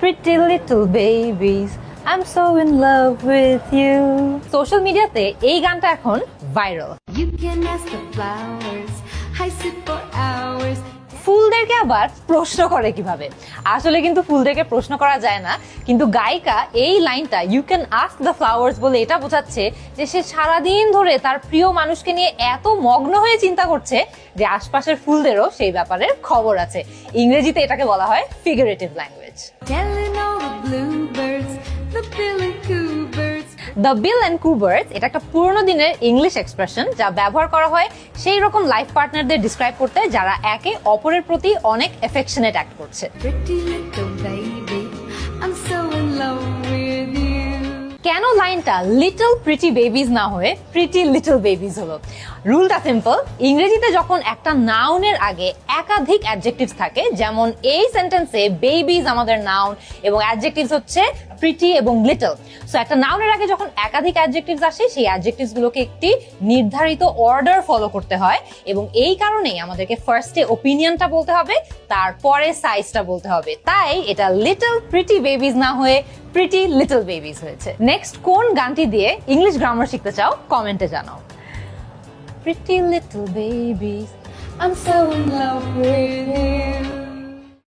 Pretty little babies, I'm so in love with you. Social মিডিয়াতে এই গানটা এখন viral. You can ask the flowers, I sit for hours. ফুলদেরকে আবার প্রশ্ন করে কিভাবে? আসলে কিন্তু ফুলদেরকে প্রশ্ন করা যায় না, কিন্তু গায়িকা এই লাইনটা you can ask the flowers বলে এটা বোঝাচ্ছে যে সে সারাদিন ধরে তার প্রিয় মানুষকে নিয়ে এত মগ্ন হয়ে চিন্তা করছে যে আশপাশের ফুলদেরও সেই ব্যাপারে খবর আছে। ইংরেজিতে এটাকে বলা হয় figurative language. Telling all the bluebirds, the bill and coo birds. The Bill and কু বার্ডস এটা একটা পুরোনো দিনের ইংলিশ এক্সপ্রেশন যা ব্যবহার করা হয় সেই রকম লাইফ পার্টনারদের ডিসক্রাইব করতে যারা একে অপরের প্রতি অনেক এফেকশনেট অ্যাক্ট করছে। Pretty little baby, I'm so in love with you. কেন লাইনটা লিটল প্রিটি বেবিজ না হয়ে প্রিটি লিটল বেবিজ হলো? রুলটা সিম্পল। ইংরেজিতে যখন একটা নাউনের আগে একাধিক অ্যাডজেক্টিভস থাকে, যেমন এই সেন্টেন্সে বেবিজ আমাদের নাউন এবং অ্যাডজেক্টিভস হচ্ছে প্রিটি এবং লিটল। সো একটা নাউনের আগে যখন একাধিক অ্যাডজেক্টিভস আসে সেই অ্যাডজেক্টিভস গুলোকে একটি নির্ধারিত অর্ডার ফলো করতে হয় এবং এই কারণেই আমাদেরকে ফার্স্টে ওপিনিয়নটা বলতে হবে, তারপরে সাইজটা বলতে হবে। তাই এটা লিটল প্রিটি বেবিজ না হয়ে প্রিটি লিটল বেবিজ হয়েছে। নেক্সট কোন গানটি দিয়ে ইংলিশ গ্রামার শিখতে চাও কমেন্টে জানাও। Pretty little babies, I'm so in love with you.